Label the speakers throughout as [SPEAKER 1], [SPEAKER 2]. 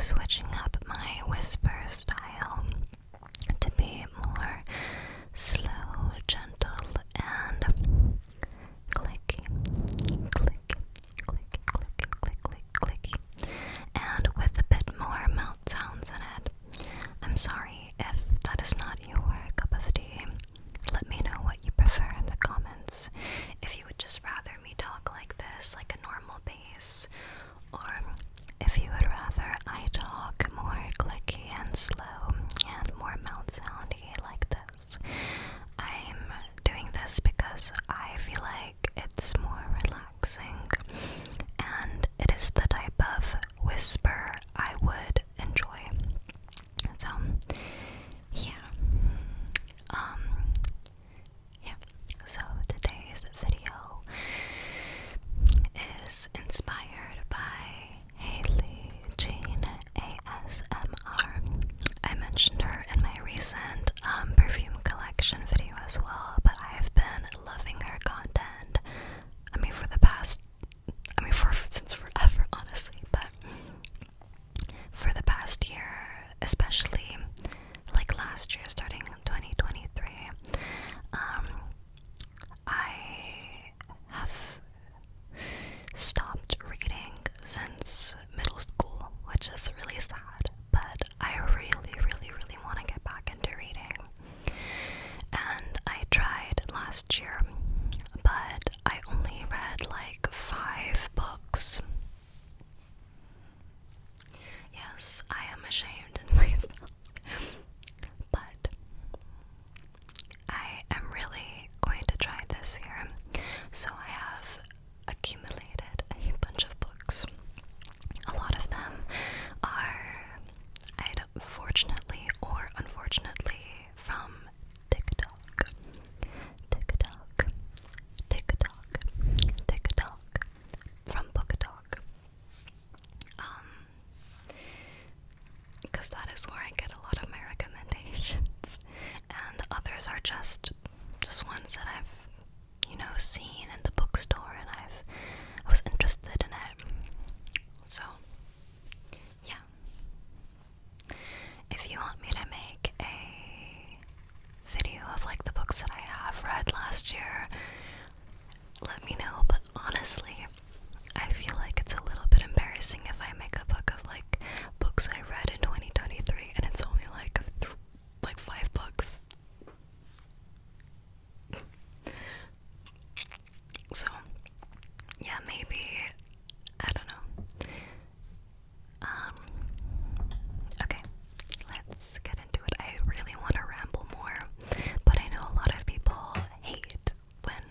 [SPEAKER 1] switching up my whisper style to be more slow, gentle, and clicky, clicky, clicky, clicky, clicky, clicky, clicky, and with a bit more mouth sounds in it. I'm sorry if that is not your cup of tea. Let me know what you prefer in the comments. If you would just rather me talk like this, like a normal pace, or if you would rather I talk more clicky and slow and more mouth soundy like this. I'm doing this because I feel like it's more relaxing and it is the type of whisper I would enjoy. So yeah. So today's video is inspired by Haley Jean ASMR. I mentioned her in my recent perfume collection video as well, but I have been loving her content. Since forever, honestly, but for the past year, especially like last year, starting in 2023, I have stopped reading since middle school, which is really sad, but I really, really, really want to get back into reading. And I tried last year, but I only read like 5 books. Yes, I am ashamed in myself, but I am really going to try this year. So I have accumulated a bunch of books. A lot of them are either fortunately or unfortunately from TikTok, TikTok, TikTok, TikTok, from BookTok. Because that is where I get a lot of my recommendations, and others are just ones that I've seen in the bookstore, and I was interested in it. So yeah, if you want me to make a video of like the books that I have read last year, let me know. But honestly, I feel like it's a little bit embarrassing if I make a book of like books I read in 2023 and it's only like 5 books. So yeah, maybe, I don't know. Okay, let's get into it. I really want to ramble more, but I know a lot of people hate when,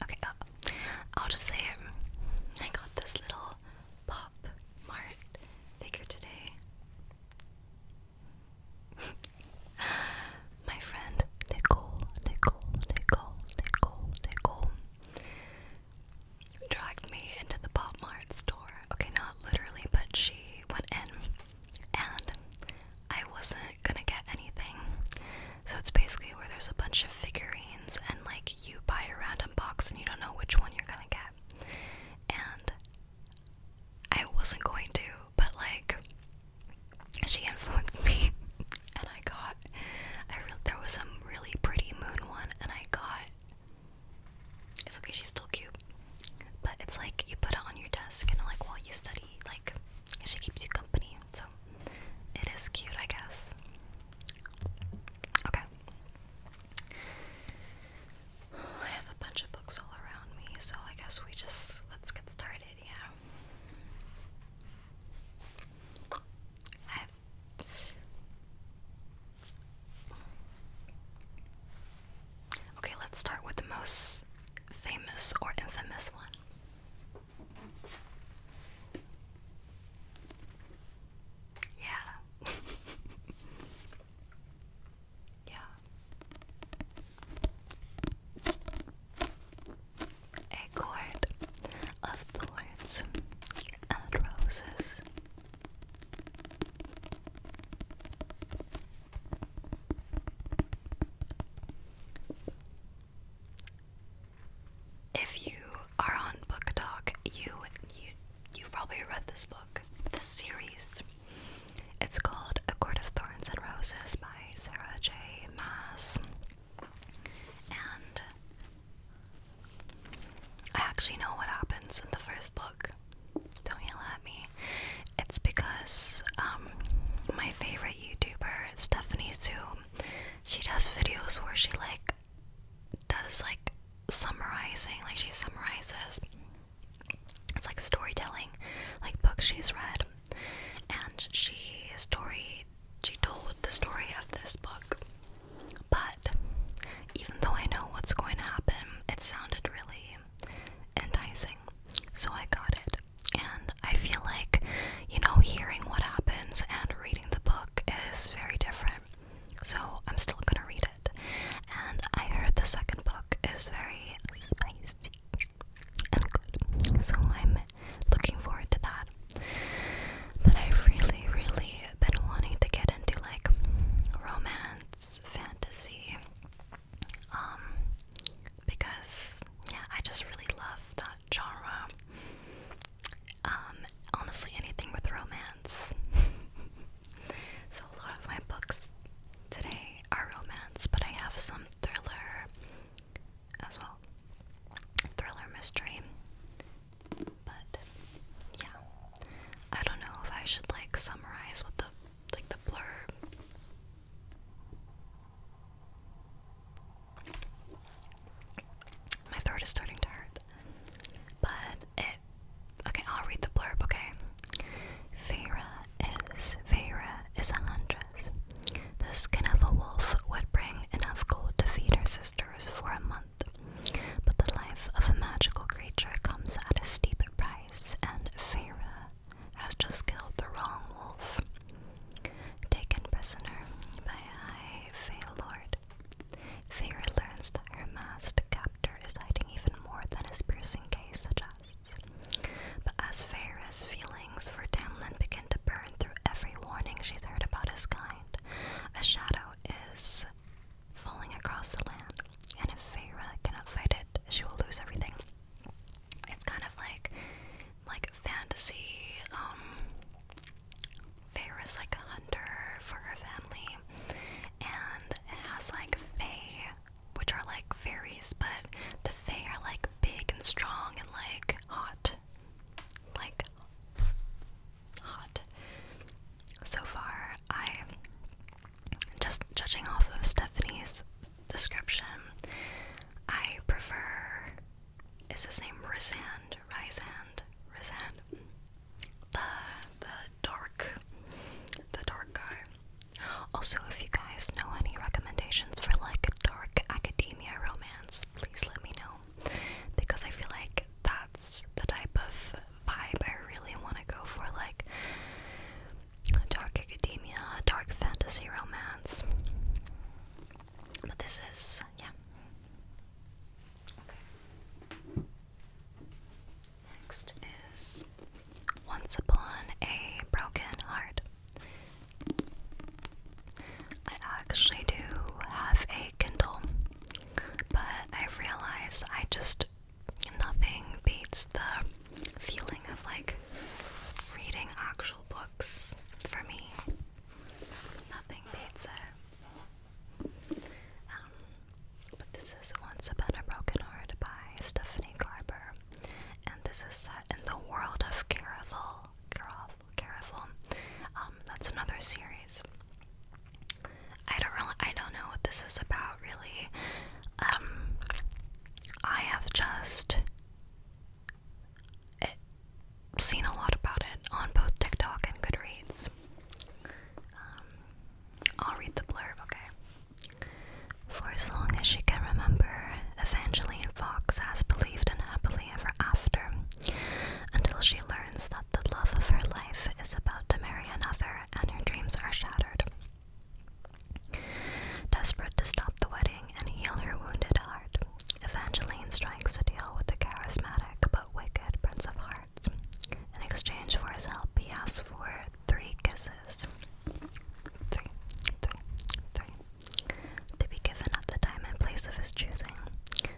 [SPEAKER 1] okay, I'll just say it. I got this little Pop Mart figure today. My friend Nicole dragged me into the Pop Mart store. Okay, not literally, but she went in and I wasn't gonna get anything. So it's basically where there's a bunch of figurines and like you buy a random box and you don't know which one you're gonna get. And I wasn't going to, but like she influenced me and there was a really pretty moon one and I got, it's okay, she's still cute, but it's like you put it on your desk and like while you study, like she keeps you company, so it is cute, I guess. Okay. I have a bunch of books all around me, so I guess let's get started, yeah. Okay, let's start with the most famous or infamous one. Yeah. Yeah. A Court of Thorns and Roses. honestly anything with romance. So a lot of my books today are romance, but I have some thriller as well. Thriller mystery. But yeah. I don't know if I should like summarize what the blurb. My throat is starting to hurt. But okay, I'll read the blurb, okay? Vera is a huntress. The skin of a wolf would bring enough gold to feed her sisters for a month. But the life of a magical creature comes at a steep price, and Vera has just killed the wrong wolf. Taken prisoner by a high Fey lord, Vera learns that her masked captor is hiding even more than his piercing gaze suggests. But as Vera's feelings for Tamlin begin to burn through every warning she's heard about his kind, a shadow is falling across the land, and if Vera cannot fight it, she will lose everything. It's kind of like fantasy. Vera's like a hunter for her family, and it has like Fae, which are like fairies, but the Fae are like big and strong and like hot. Like hot. So far, I just judging off of Stephanie's description, I prefer, is his name Rysand? The dark guy. Also, if you guys know any recommendations for like a dark academia romance, please let me know, because I feel like that's the type of vibe I really want to go for, like dark academia, dark fantasy romance. But this is, yeah. Okay. Next is Once Upon a Broken Heart. I actually do have a Kindle, but I've realized nothing beats the feeling of like reading actual books for me. Nothing beats it. But this is Once Upon a Broken Heart by Stephanie Garber, and this is set in the world of Caraval. That's another series. I don't know what this is about really. I have just seen a lot about it on both TikTok and Goodreads. I'll read the blurb, okay? For as long as she can remember, Evangeline Fox has believed in happily ever after, until she learns that the love of her life is about to marry another and her dreams are shattered. Desperate to stop the wedding and heal her wounded heart, Evangeline strikes a deal with the charismatic but wicked Prince of Hearts. In exchange for his help, he asks for 3 kisses. Three. To be given at the time and place of his choosing.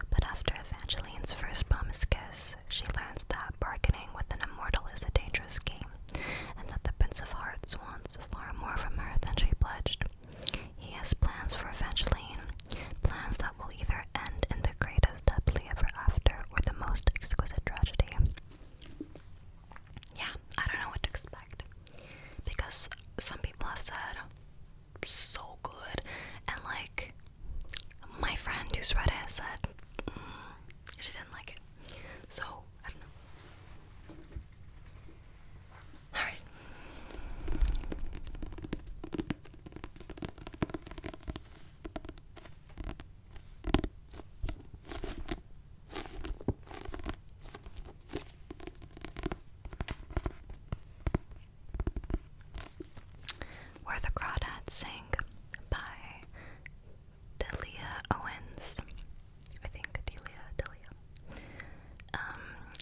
[SPEAKER 1] But after Evangeline's first promised kiss, she learns that bargaining with an immortal is a dangerous game, and that the Prince of Hearts wants far more from her than she pledged. He has plans for Evangeline, plans that will either end in the greatest happily ever after or the most exquisite tragedy. Yeah, I don't know what to expect, because some people have said so good, and like my friend who's read it said she didn't like it, so I don't know. Alright. Where the Crawdads Sing by Delia Owens. I think Delia.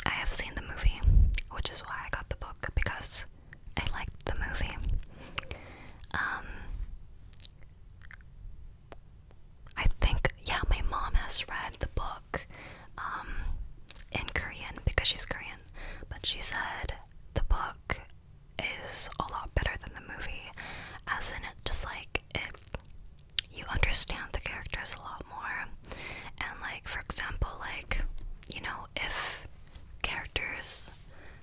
[SPEAKER 1] I have seen the movie, which is why I got the book, because I liked the movie. I think, yeah, my mom has read the book in Korean because she's Korean, but she said the book isn't it just like you understand the characters a lot more, and like, for example, like, you know, if characters,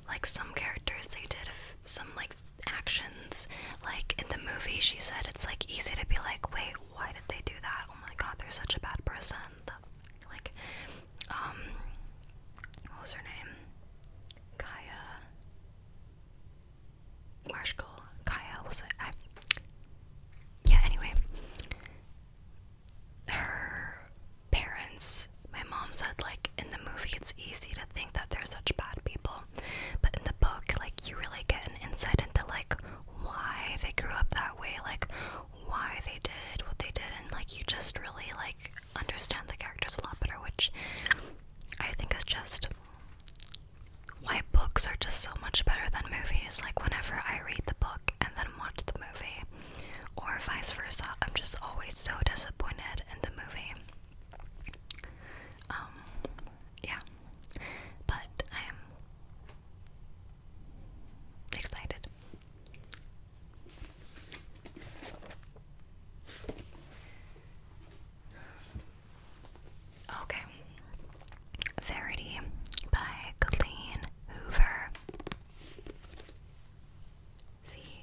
[SPEAKER 1] like some characters, they did some like actions, like in the movie, she said it's like easy to be like, wait, why did they do that? Oh my god, they're such a bad person. Like, what was her name? Kaya Marshall. Kaya, was it? Yeah, anyway. Her parents, my mom said, like, in the movie it's easy to think that they're such bad people, but in the book, like, you really get an insight into, like, why they grew up that way, like, why they did what they did, and, like, you just really, like, understand the characters a lot better, which I think is just why books are just so much better than movies. Like, whenever I read the book and then watch the movie, or vice versa, I'm just always so disappointed in the movie. Yeah, but I am excited. Okay, Verity by Colleen Hoover. Verity.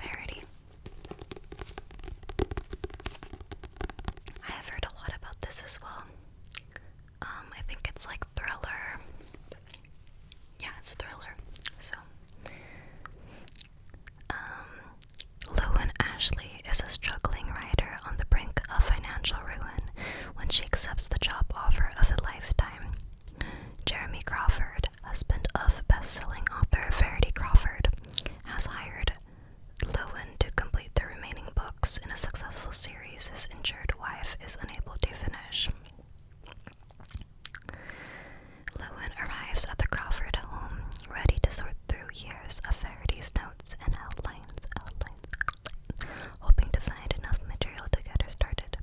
[SPEAKER 1] Verity. I have heard a lot about this as well. I think it's like thriller. Yeah, it's thriller. So, Lowen Ashley is a struggling writer on the brink of financial ruin when she accepts the job offer of a lifetime. Jeremy Crawford, husband of best-selling author Verity Crawford, has hired Lowen to complete the remaining books in a successful series his injured wife is unable to finish. Lowen arrives at the Crawford home, ready to sort through years of Verity's notes and outlines, hoping to find enough material to get her started.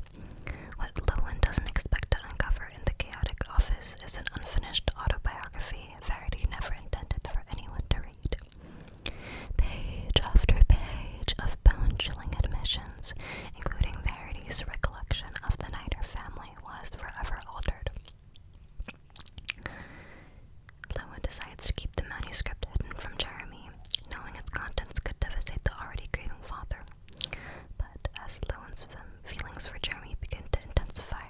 [SPEAKER 1] What Lowen doesn't expect to uncover in the chaotic office is an unfinished autobiography Verity never intended for anyone to read. Page after page of bone-chilling admissions, including Verity's recollection of the night her family was forever altered. Lowen decides to keep the manuscript hidden from Jeremy, knowing its contents could devastate the already grieving father. But as Lowen's feelings for Jeremy begin to intensify,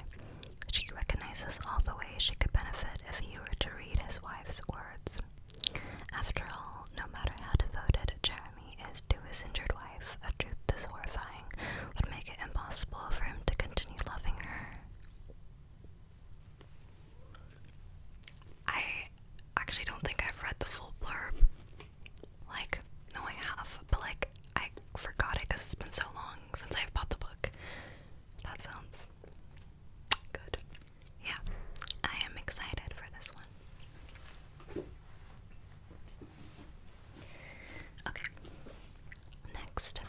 [SPEAKER 1] she recognizes all the ways she could benefit if he were to read his wife's words. After all, no matter how devoted Jeremy is to his injured wife, a truth this horrifying would make it impossible for him to continue loving her. I actually don't think I've read the full blurb. Like, no I have, but like, I forgot it because it's been so long since I've bought the book. That sounds good. Yeah, I am excited for this one. Okay, next.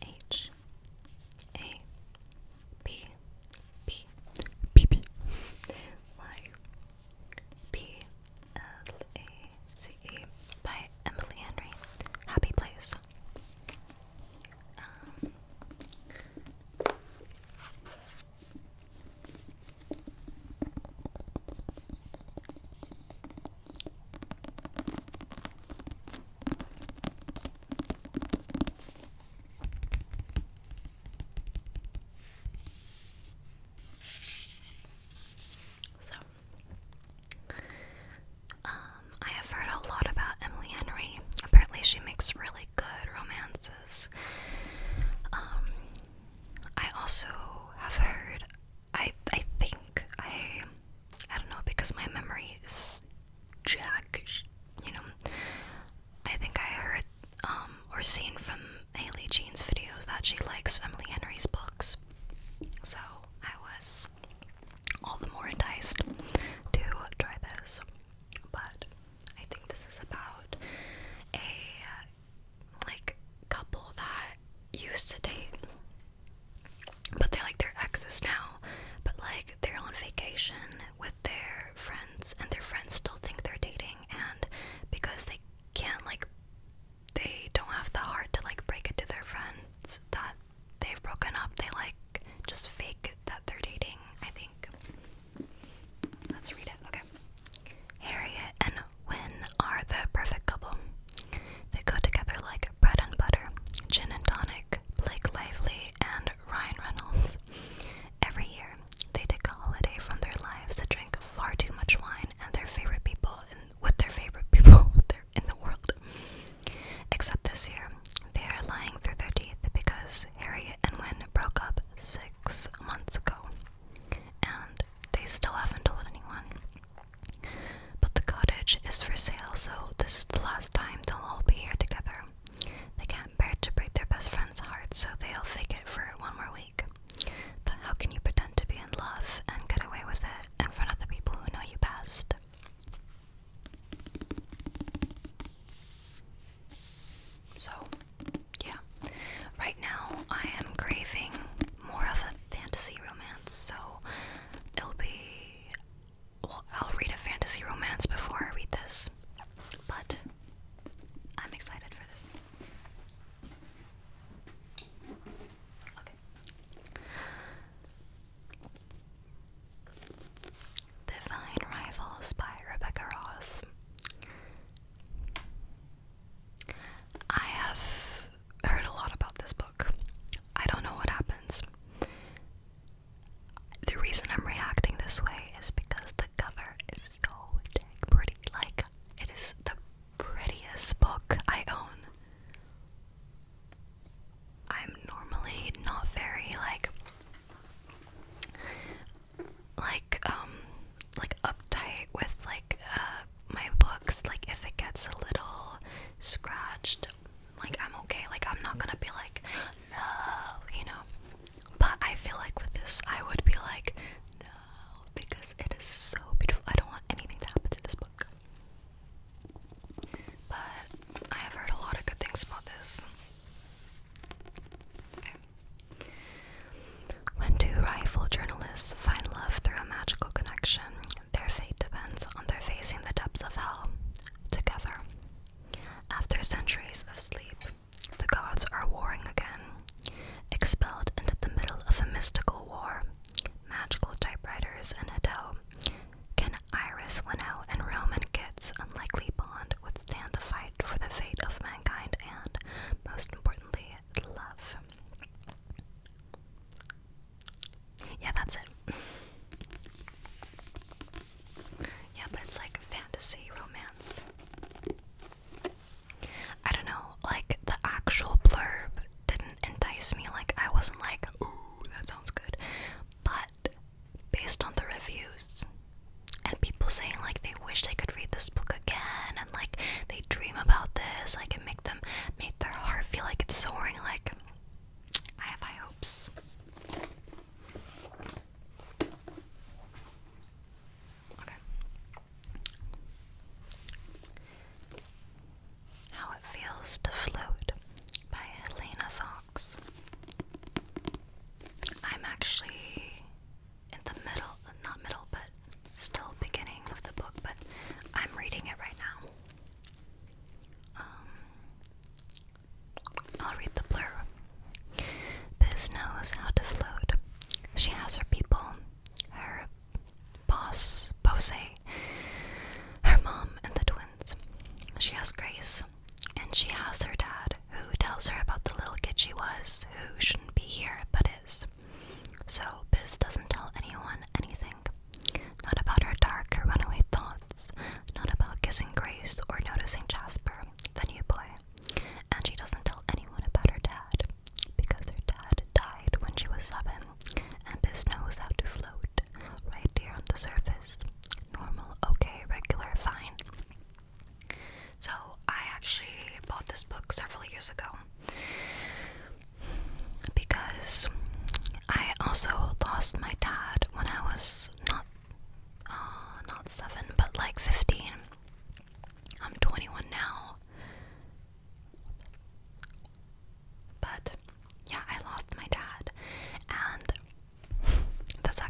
[SPEAKER 1] H A P P P P Y P L A C E by Emily Henry. Happy Place. I have heard a lot about Emily Henry. Apparently she makes really good romances. I also have heard, I think, I don't know, because my memory is jack, you know, I think I heard, or seen from Haley Jean's videos that she likes Emily Henry's books. So I was all the more enticed to try this. But I think this is about a like couple that used to date, but they're like their exes now,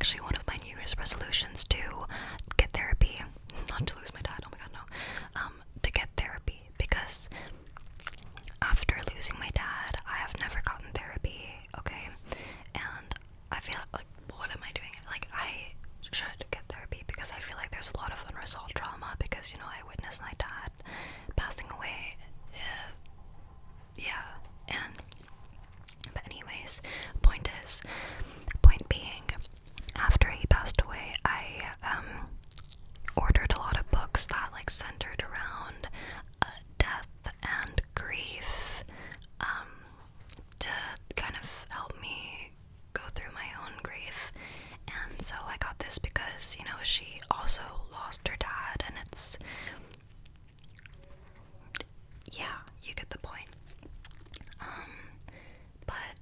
[SPEAKER 1] actually one of my New Year's resolutions to get therapy. Not to lose my dad, oh my god, no. To get therapy, because after losing my dad, I have never gotten therapy, okay? And I feel like, what am I doing? Like, I should get therapy because I feel like there's a lot of unresolved trauma because, you know, I witnessed my dad passing away. Yeah, but anyways, point being, after he passed away, I ordered a lot of books that like centered around death and grief, to kind of help me go through my own grief. And so I got this because, you know, she also lost her dad, and it's, yeah, you get the point. But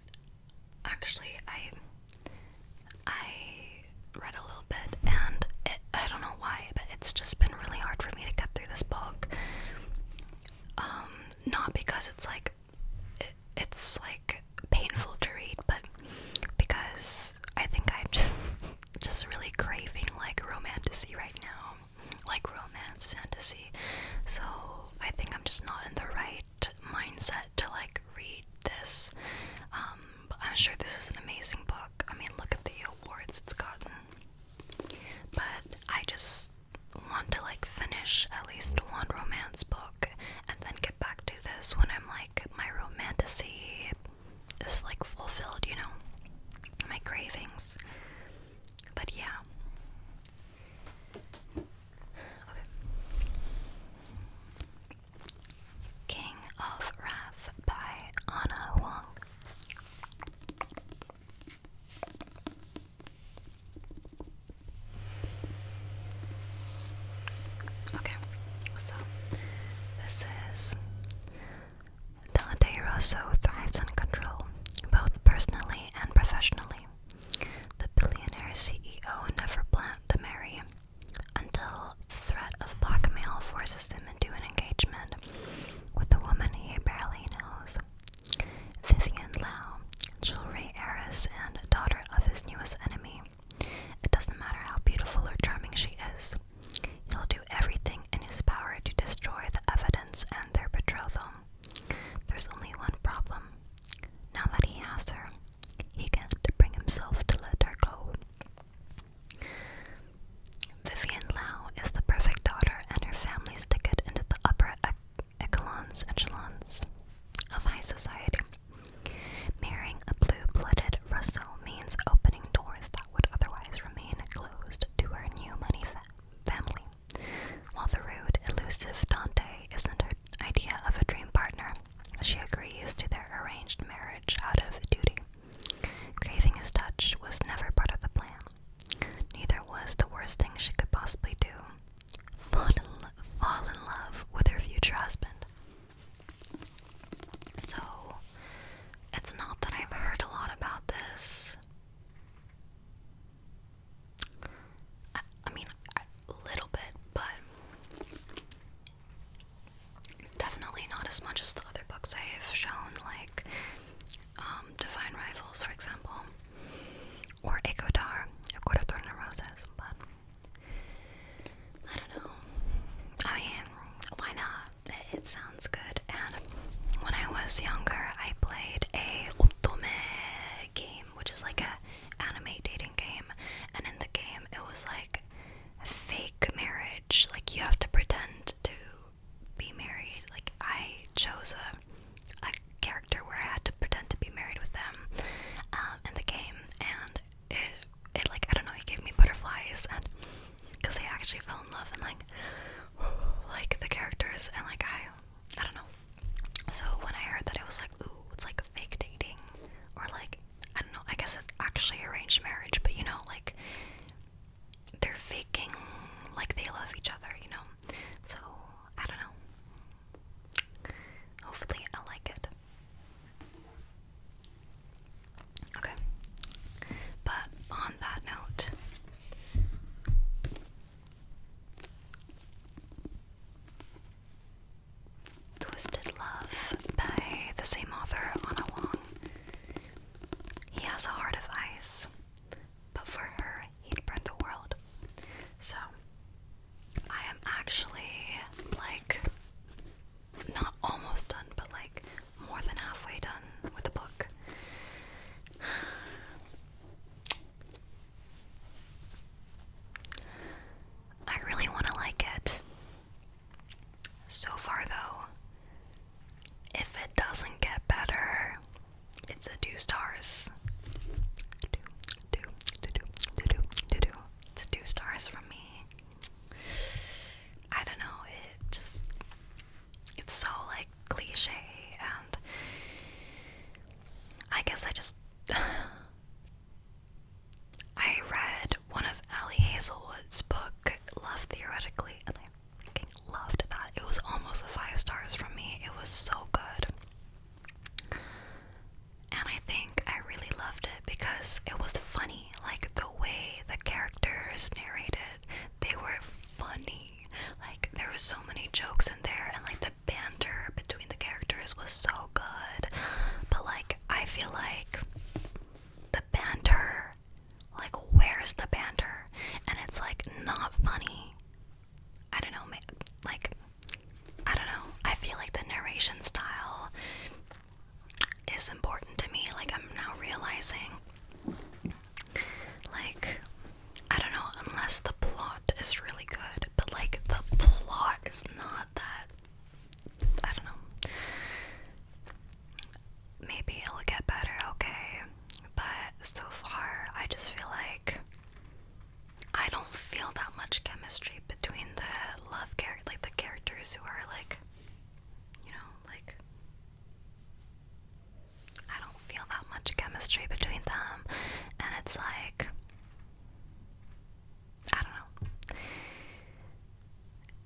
[SPEAKER 1] actually, I read a little bit, and I don't know why, but it's just been really hard for me to get through this book. Not because it's like it's like painful to read, but because I think I'm just really craving like romantasy right now, like romance fantasy. So I think I'm just not in the right mindset to like read this. But I'm sure this is an amazing book. I mean, look at the awards it's gotten. But I just want to like finish at least one romance book and then get back to this when I'm like, my romantasy is like fulfilled, you know, my cravings. But yeah. feel that much chemistry between the love character, like the characters who are like, you know, like, I don't feel that much chemistry between them, and it's like, I don't know.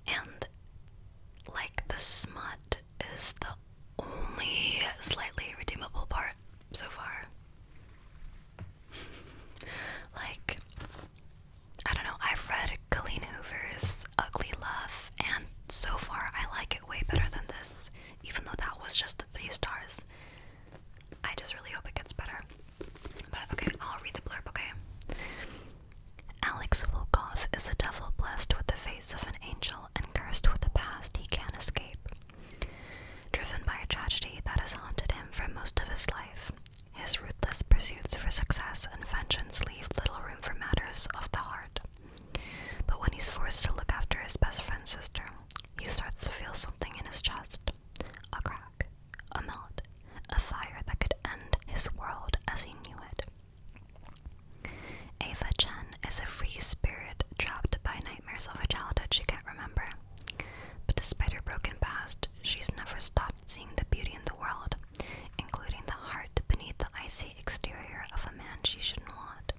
[SPEAKER 1] And like the smut is the only slightly redeemable part so far. Like, I don't know, I've read Colleen Hoover's Ugly Love, and so far I like it way better than this, even though that was just the 3 stars. I just really hope it gets better. But okay, I'll read the blurb, okay? Alex Volkov is a devil blessed with the face of an angel and cursed with a past he can't escape. Driven by a tragedy that has haunted him for most of his life, his ruthless pursuits for success and vengeance leave little room for matters of the heart. But when he's forced to look after his best friend's sister, he starts to feel something in his chest. A crack, a melt, a fire that could end his world as he knew it. Ava Chen is a free spirit trapped by nightmares of a childhood she can't remember. But despite her broken past, she's never stopped seeing the beauty in the world, including the heart beneath the icy exterior of a man she shouldn't want.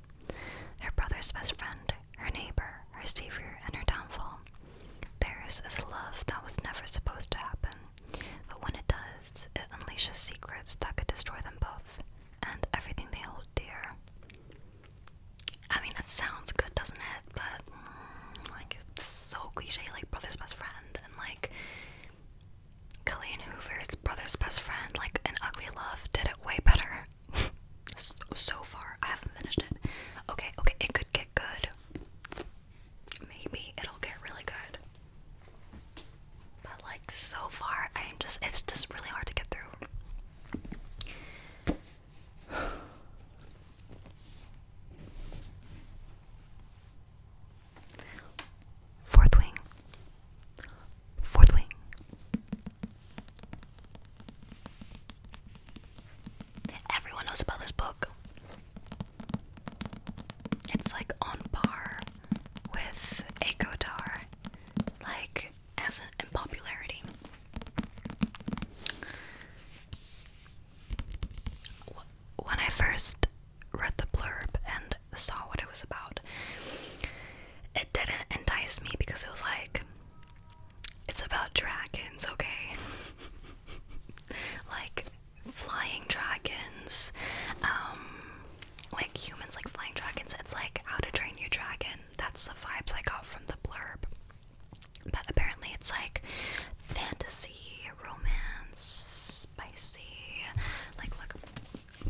[SPEAKER 1] Her brother's best friend, her neighbor, her savior, and her downfall. Theirs is a love that was never supposed to happen, but when it does, it unleashes secrets that could destroy them both, and everything they hold dear. I mean, it sounds good, doesn't it? But, like, it's so cliche, like, brother's best friend, and, like, Colleen Hoover's brother's best friend, like, in Ugly Love, did it way better. So far, I haven't finished it. Okay, it could get good. Maybe it'll get really good. But, like, so far, it's just really hard to get through. Fourth Wing. Everyone knows about this book. It's like on par with acotar, like as in popularity. When I first read the blurb and saw what it was about, it didn't entice me because it was like, it's about dragons, okay? Like flying dragons, like humans like flying dragons. It's like How to Train Your Dragon. That's the vibes I got from the blurb. But apparently it's like fantasy, romance, spicy, like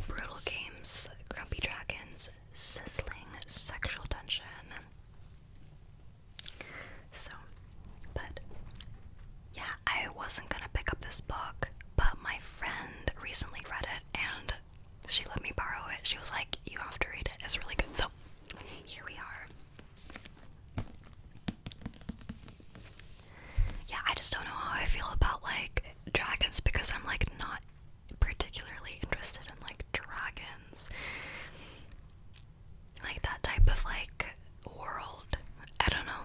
[SPEAKER 1] brutal games, grumpy dragons, sizzling sexual tension. So, but yeah, I wasn't gonna pick up this book, but my friend recently read it and she let me borrow it. She was like, you have to read it, it's really good. So here we are. Yeah, I just don't know how I feel about like dragons, because I'm like not particularly interested in like dragons, like that type of like world. I don't know,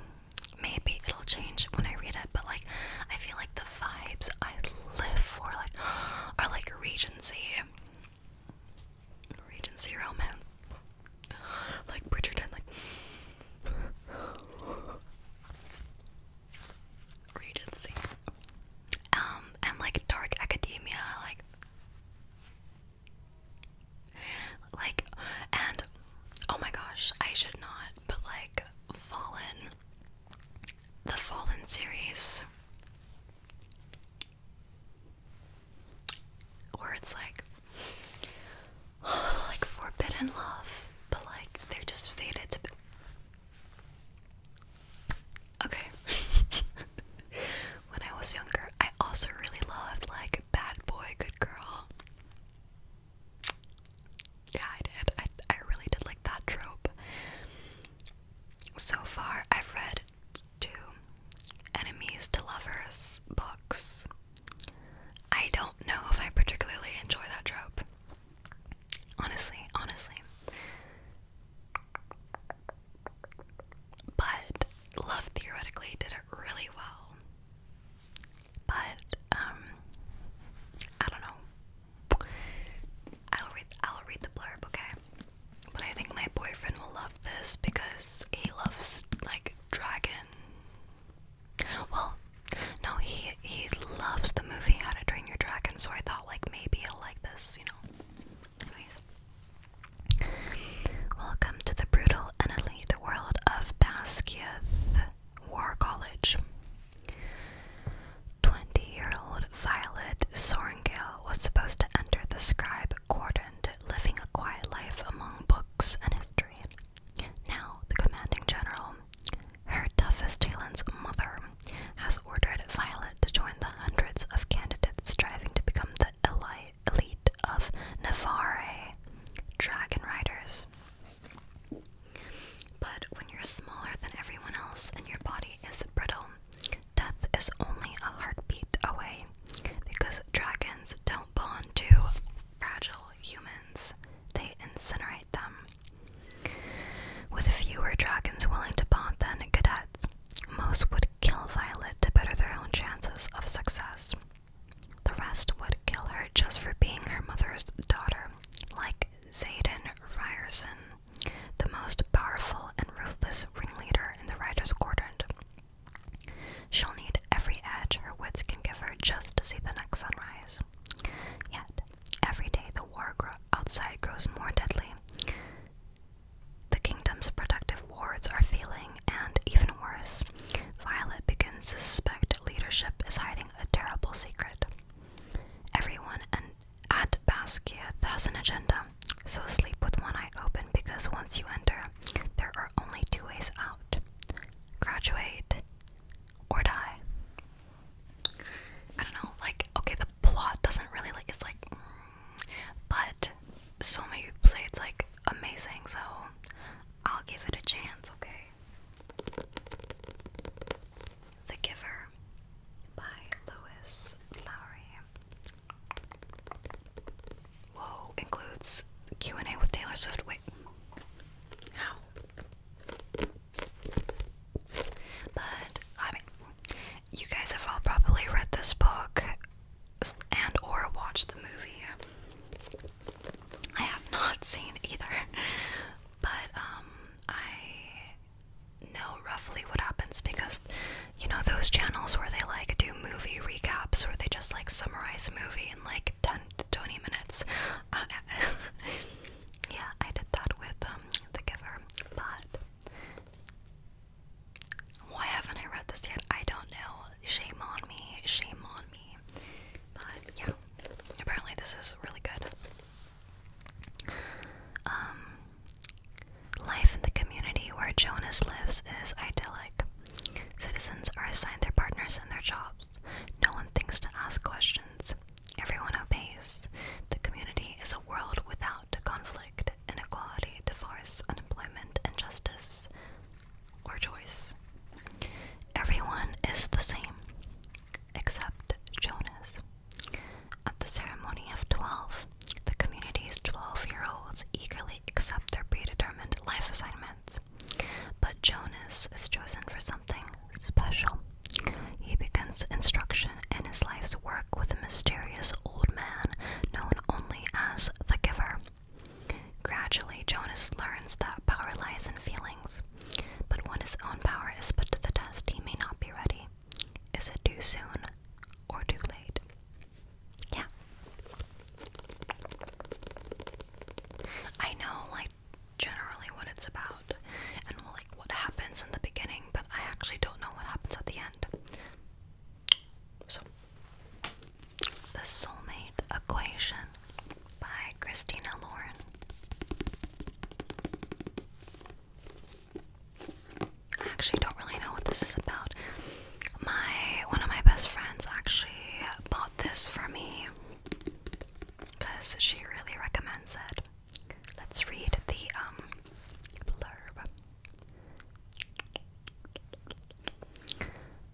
[SPEAKER 1] maybe it'll change when I read it, but like I feel like the vibes I live for like are like Regency romance, like Bridgerton, like Regency, and like dark academia, like, and oh my gosh, I should not, but like the Fallen series, where it's like forbidden love, but like they're just fated to be. Okay. When I was younger, I also really loved like bad boy, good girl. Yeah, I did. I really did like that trope. So far, I've read 2 enemies to were dragons willing to bond than cadets. Most would kill Violet to better their own chances of success. The rest would kill her just for being her mother's daughter, like Xaden Ryerson, the most powerful and ruthless ringleader in the Riders' Quadrant. She'll need every edge her wits can give her just to see the next sunrise. Yet, every day the war outside grows more deadly. The kingdom's protective wards are failing, and even worse, Violet begins to suspect leadership is hiding a terrible secret. Everyone at Basquiat has an agenda, so sleep with one eye open, because once you enter, there are only two ways out: graduate or die. I don't know, like, okay, the plot doesn't really, like, it's like, but so many people say it's, like, amazing, so I'll give it a chance, okay? The Giver by Lois, Lowry. Whoa, includes Q&A with Taylor Swift. Wait, how? But, I mean, you guys have all probably read this book and or watched the movie. I have not seen either, but I know roughly what happens, because you know those channels where they like do movie recaps, where they just like summarize a movie in like 10 to 20 minutes. Yeah, I did that with The Giver, but why haven't I read this yet? I don't know. Shame on me, shame on me. But yeah, apparently this is really good. Life in the community where Jonas lives is idyllic. Citizens are assigned their partners and their jobs. No one thinks to ask questions. Everyone obeys. The community is a world without conflict, inequality, divorce, unemployment, injustice, or choice. Everyone is the same, except Jonas. At the ceremony of 12, the community's 12-year-olds eagerly accept their predetermined life assignments. But Jonas is chosen for something special. He begins instruction in his life's work with a mysterious old man known only as the Giver. Gradually, Jonas learns that power lies in feelings, but when his own power is put to the test, he may not be ready. Is it too soon or too late? Yeah. I know, like, generally what it's about and, like, what happens in the beginning, but I actually don't know what happens at the end. So, The Soulmate Equation by Christina Lauren. I actually don't really know what this is about. One of my best friends actually bought this for me because she really recommends it. Let's read the blurb.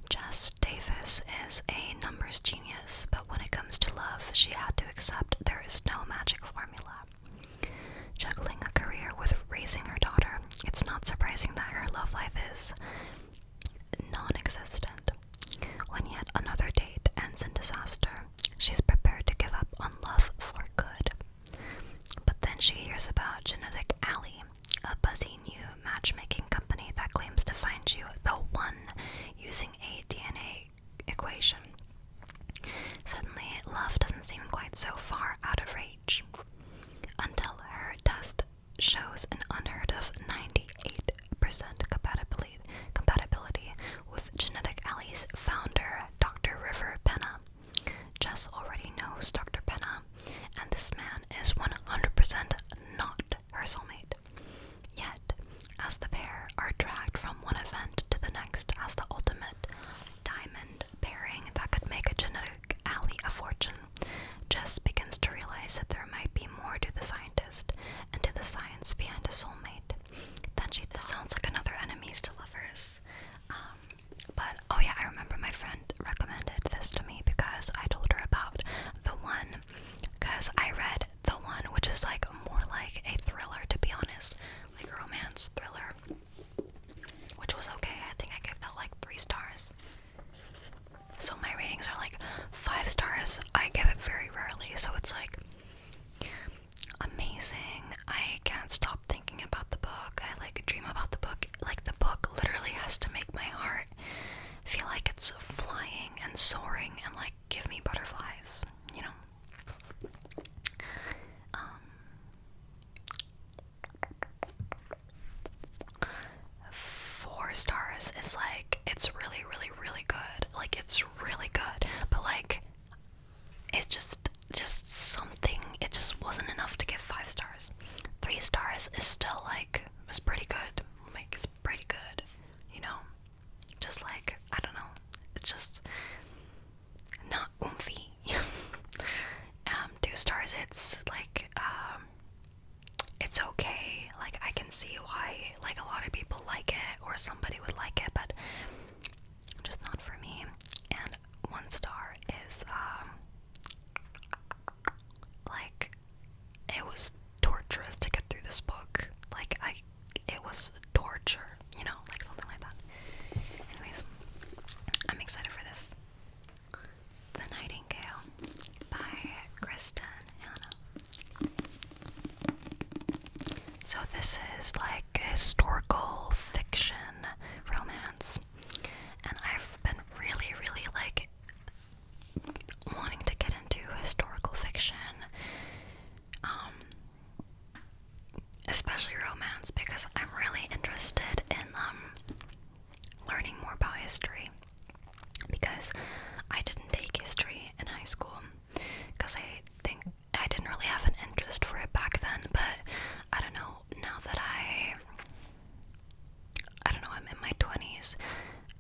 [SPEAKER 1] Jess Davis is a numbers genius, but when it comes to love, she had to accept there is no magic formula. Juggling a career with raising her daughter, it's not surprising that her love life is non-existent. When yet another date ends in disaster, she's prepared to give up on love for good. But then she hears about Genetic Alley, a buzzy new matchmaking company that claims to find you the one using a DNA equation. Suddenly, love doesn't seem quite so far out of reach, until her test shows an unheard of 98% compatibility with Genetic Alley's founder, Dr. River Penna. Jess already knows Dr. Penna, and this man is 100% not her soulmate. Yet, as the pair are dragged from one event to the next as the ultimate diamond pairing that could make a Genetic Alley a fortune, Jess begins is like, it's really, really, really good. Like, it's really good, but like, it's just something, it just wasn't enough to give 5 stars. 3 stars is still like, it's pretty good. Like, it's pretty good, you know? Just like, I don't know, it's just not oomphy. 2 stars, it's like, it's okay. Like, I can see why, like, a lot of people like it, or somebody would like it, but just not for me. And 1 star is, like, it was torturous to get through this book. Like, it was torture, you know, like something like that. Anyways, I'm excited for this. The Nightingale by Kristin. So this is like historical fiction romance, and I've been really, really like wanting to get into historical fiction, especially romance, because I'm really interested in learning more about history, because I didn't take history in high school because I think I didn't really have an interest for it back then, but I don't know, now that I don't know, I'm in my 20s,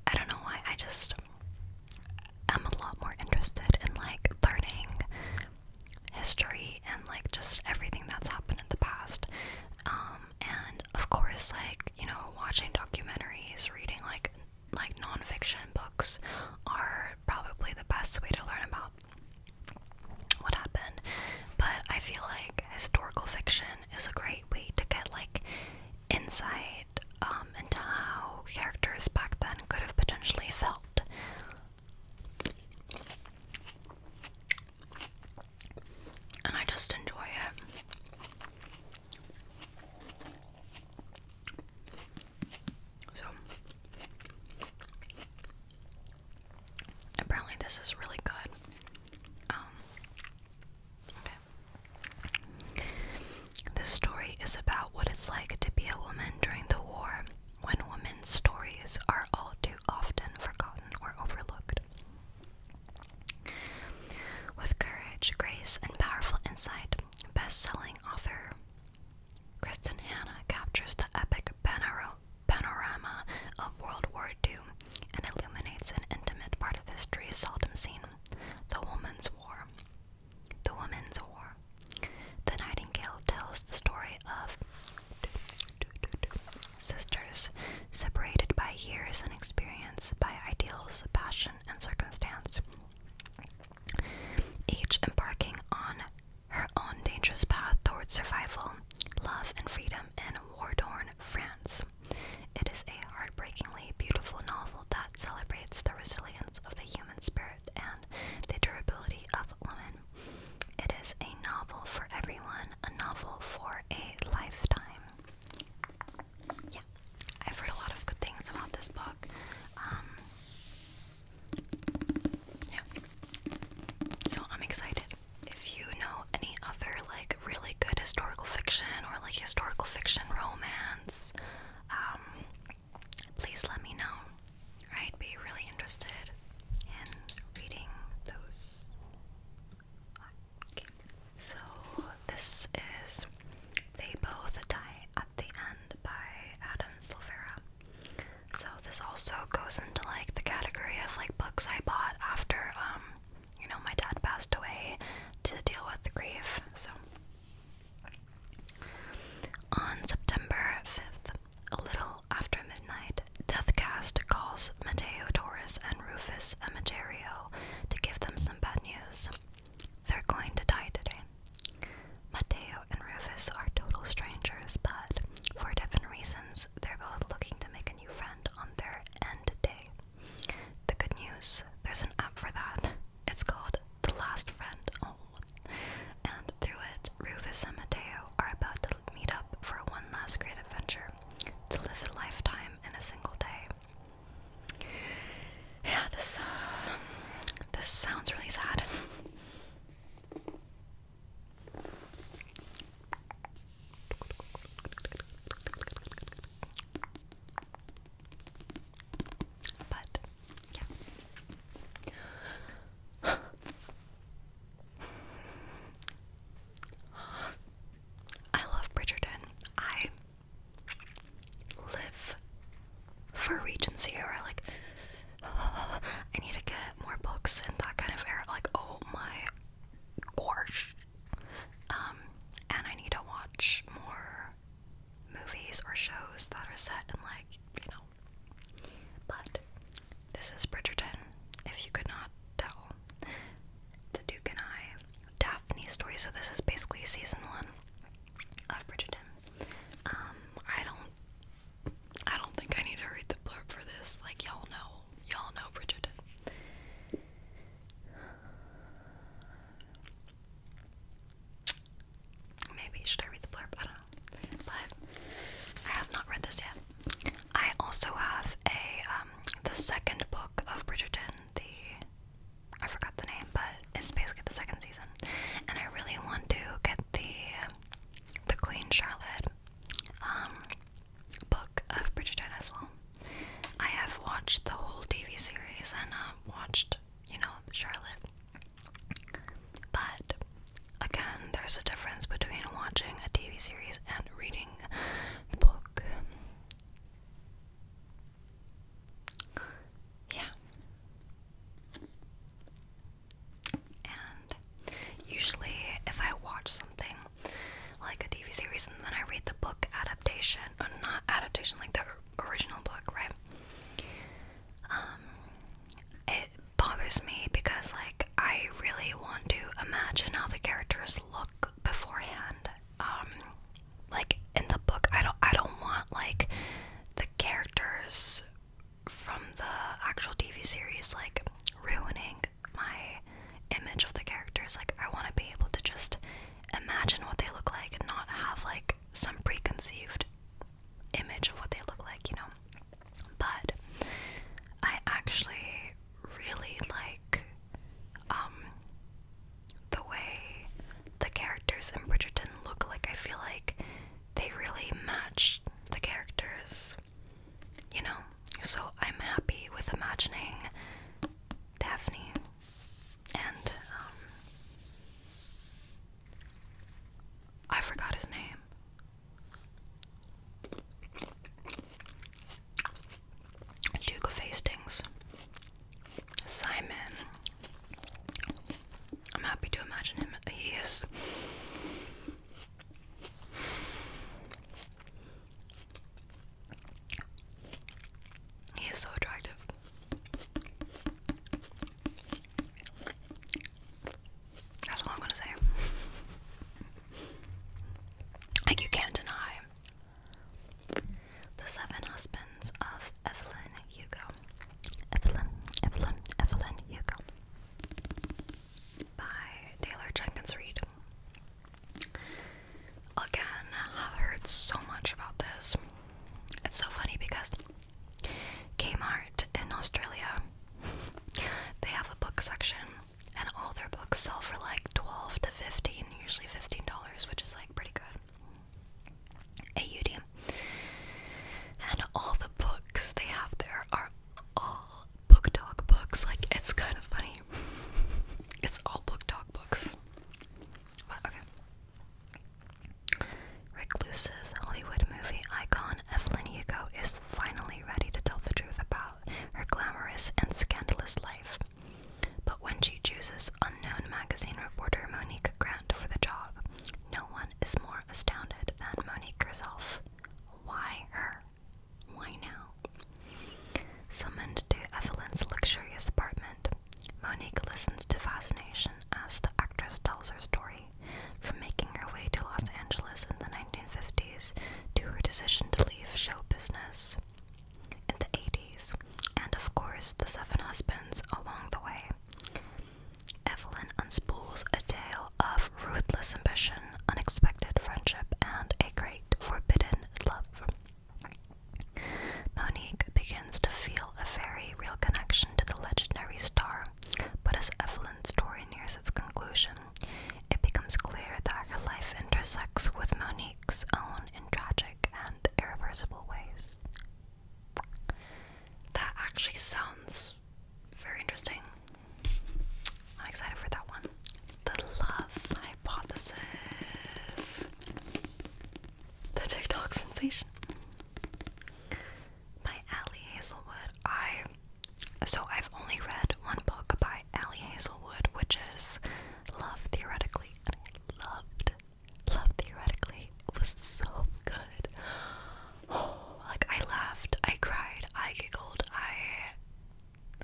[SPEAKER 1] I don't know why, I'm a lot more interested in like learning history and like just everything that's happened in the past, and of course, like, you know, watching documentaries, reading like non-fiction books are probably the best way to learn about what happened. But I feel like historical fiction is a great way to get like insight into how characters back then could have potentially felt. And I just enjoy it. So apparently this is really good. Okay. This story is about what it's like to be a woman during the war, when women's stories are all too often forgotten or overlooked. With courage, grace, and powerful insight, best-selling author Kristin captures the epic panorama of World War II and illuminates an intimate part of history seldom seen: the Women's War. The Women's War. The Nightingale tells the story of sisters separated by years and experience, by ideals, passion, and circumstance, each embarking on her own dangerous path towards survival, love, and freedom in war-torn France. It is a heartbreakingly beautiful novel that celebrates the resilience of the human spirit and the durability of women. It is a novel for everyone, a novel for a lifetime. Yeah, I've heard a lot of good things about this book. Yeah, so I'm excited. If you know any other like really good historical fiction or like historical fiction romance, please let me know. I'd be really interested in reading those. Okay. So this is They Both Die at the End by Silvera. So this also goes into like the category of like books I bought after you know, my dad passed away, to deal with the grief. So on September 5th, a little after midnight, Deathcast calls Mateo Torres and Rufus Emeterio to give them some bad news. They're going to die today. Mateo and Rufus are total strangers, but for different reasons, they're both looking to make a new friend on their end day. The good news, there's an app for that. It's called The Last Friend. Oh. And through it, Rufus and Mateo are about to meet up for one last great adventure, to live a lifetime in a single day. Yeah, this original book, right? It bothers me because, like, I really want to imagine how the characters look beforehand. Like, in the book, I don't want, like, the characters from the actual TV series, like, ruining my image of the characters. Like, I want to be able to just imagine what they look like and not have, like, some preconceived image of what they look like, you know? But I actually really like the way the characters in Bridgerton look. Like, I feel like they really match the characters, you know? So I'm happy with imagining Daphne and I forgot his name. Duke of Hastings. Simon. I'm happy to imagine him. He is so attractive. That's all I'm gonna say. Like, you can't deny The Seven Husbands of Evelyn Hugo. Evelyn Hugo. By Taylor Jenkins Reid. Again, I've heard so much about this. It's so funny because Kmart in Australia, they have a book section, and all their books sell for like $12 to $15, usually $15, which is like pretty good. AUD. And all the books they have there are all book talk books. Like, it's kind of funny. It's all book talk books. But okay. Reclusive Hollywood movie icon Evelyn Hugo is finally ready to tell the truth about her glamorous and scandalous life. But when she chooses unknown magazine reporter Monique Grant for the job, no one is more astounded than Monique herself. Why her? Why now? Summoned to Evelyn's luxurious apartment, Monique listens to fascination as the actress tells her story, from making her way to Los Angeles in the 1950s to her decision to leave show business in the 80s, and of course the seven husbands along the way. Evelyn unspools a tale of ruthless ambition, unexpected friendship, and a great forbidden love. Monique begins to feel a very real connection to the legendary star, but as Evelyn's story nears its conclusion, it becomes clear that her life intersects with Monique's own in tragic and irreversible ways. That actually sounds very interesting. I'm excited for that one. The Love Hypothesis. The TikTok sensation. By Allie Hazelwood. I've only read one book by Allie Hazelwood, which is Love Theoretically, and I loved Love Theoretically. It was so good. Like, I laughed, I cried, I giggled,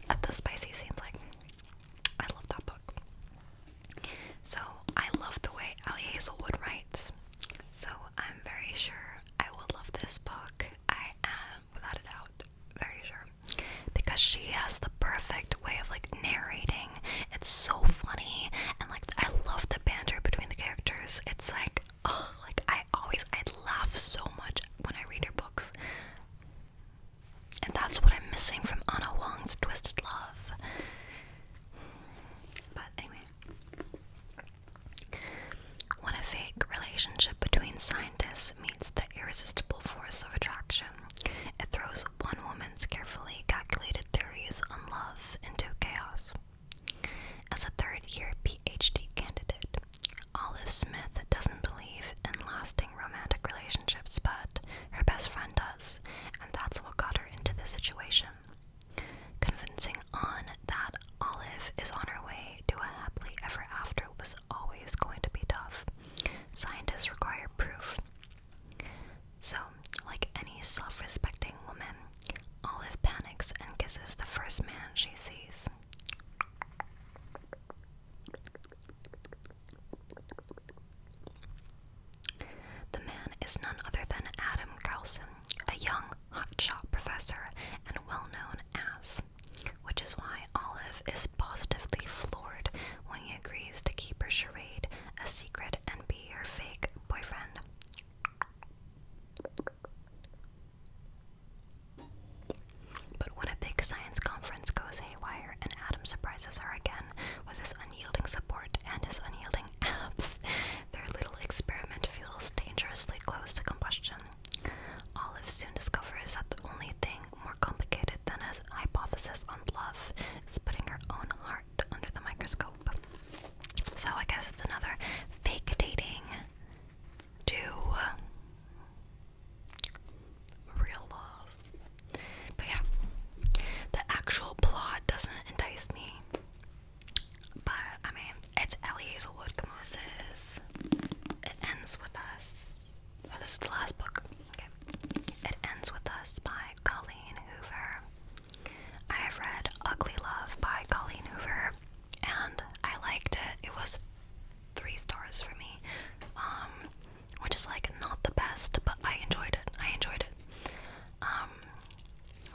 [SPEAKER 1] at the spicy scenes, like, I love that book. So, I love the way Allie Hazelwood writes. So, I'm very sure I will love this book. I am, without a doubt, very sure. Because she has the perfect way of, like, narrating. It's so funny. And, like, I love the banter between the characters. It's like, oh, like, I laugh so much when I read her books. And that's what I'm missing from Anna Huang's Twisted Love. But anyway. When a fake relationship between scientists meets the irresistible force of attraction, it throws one woman's carefully calculated theories on love into chaos. As a third-year PhD candidate, Olive Smith doesn't believe in lasting romantic relationships, but her best friend does, and that's what got her into this situation.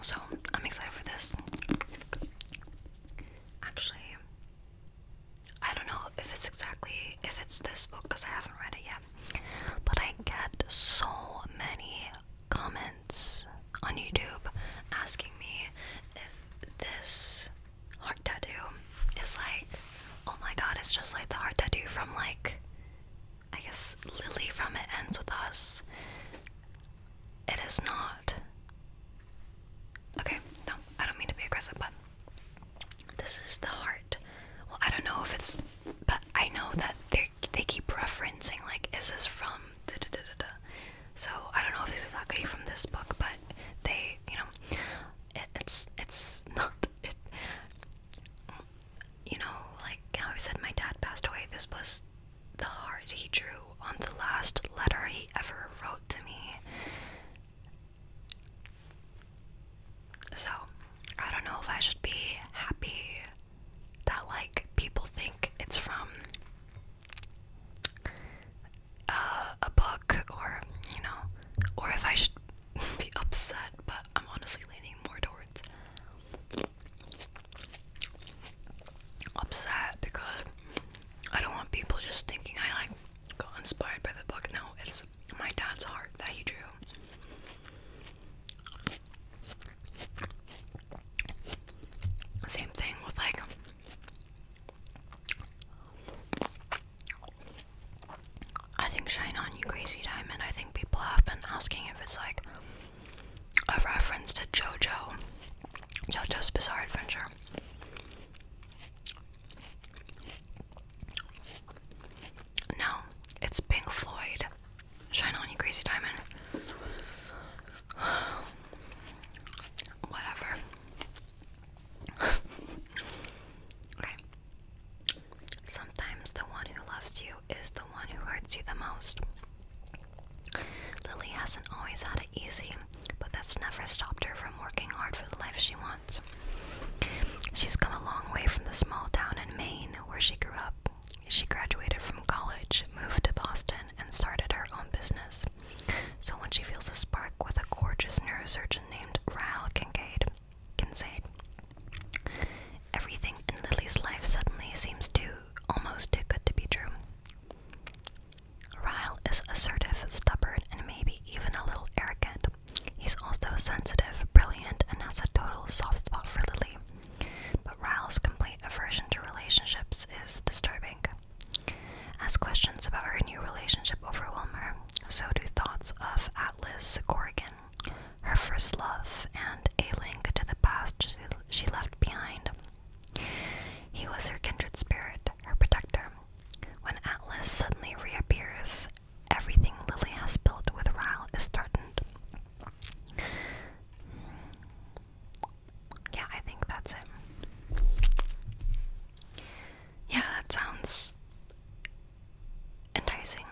[SPEAKER 1] So I'm excited for this. Actually, I don't know if it's this book because I haven't read it yet, but I get so many comments on YouTube asking me if this heart tattoo is like, oh my god, it's just like the heart tattoo from, like, I guess Lily from It Ends With Us. It is not. Okay, no, I don't mean to be aggressive, but this is the heart. Well, I don't know if it's, but I know that they keep referencing, like, is this from da da da da da. So I don't know if it's exactly from this book, but they, you know, it's not it. You know, like how I said my dad passed away. This was the heart he drew on the last letter he ever wrote to me. So I don't know if I should be happy that, like, people think it's from a book, or, you know, or if I should be upset, but I'm honestly leaning more towards upset, because I don't want people just thinking I, like, got inspired by the book. No, it's my dad's heart that he drew. Same thing with, like, I think Shine On You Crazy Diamond. I think people have been asking if it's like a reference to JoJo's Bizarre Adventure. No, it's Pink Floyd, Shine On You Crazy Diamond. Whatever. Okay. Sometimes the one who loves you is the one who hurts you the most. Lily hasn't always had it easy, but that's never stopped her from working hard for the life she wants. She's come a long way from the small town in Maine where she grew up. She graduated from college, moved to Boston, and started her own business. So when she feels a spark with a gorgeous neurosurgeon named Ryle Kincaid, everything in Lily's life suddenly seems almost too good to be true. Ryle is assertive, stubborn, and maybe even a little arrogant. He's also sensitive, brilliant, and has a total soft spot for Lily. But Ryle's complete aversion to relationships is disturbing. As questions about her new relationship overwhelm her, so do thoughts of Atlas Corrigan, her first love, and a link to the past she left behind. He was her kindred spirit, her protector. When Atlas suddenly reappears, everything Lily has built with Ryle is threatened. Yeah, I think that's it. Yeah, that sounds enticing.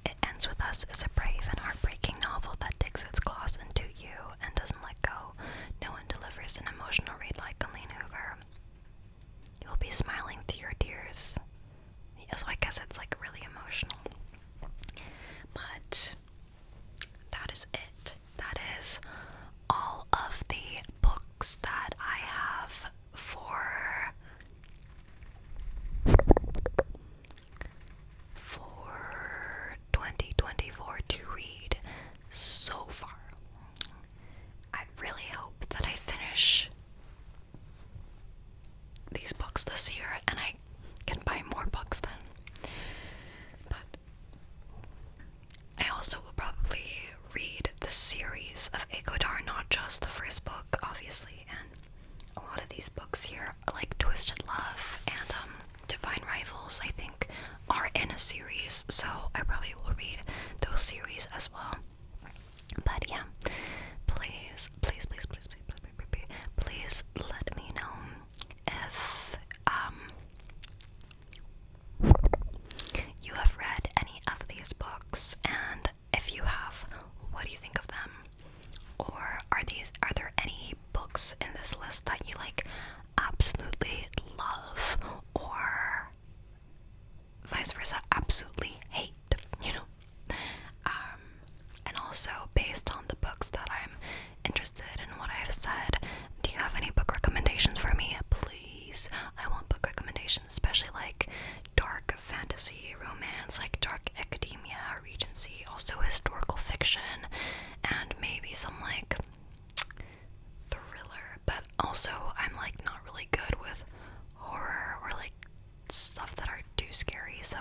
[SPEAKER 1] It Ends With Us is a brave and heartbreaking novel that digs its claws into you and doesn't let go. No one delivers an emotional read like Colleen Hoover. You'll be smiling through your tears. Yeah, so I guess it's, like, really emotional. But that is it. That is all of the books that I have for 2024 to read so far. I really hope that I finish these books this year and I can buy more books then. But I also will probably read the series of Acotar, not just the first book, obviously, and a lot of these books here, like Twisted Love and Divine Rivals, I think, are in a series, so I probably will read those series as well. But yeah, please let me know if you have read any of these books, and if you have, what do you think of them? Or are there any books in this list that you, like, absolutely love, or vice versa, absolutely romance, like dark academia, Regency, also historical fiction, and maybe some like thriller. But also I'm like not really good with horror or like stuff that are too scary, so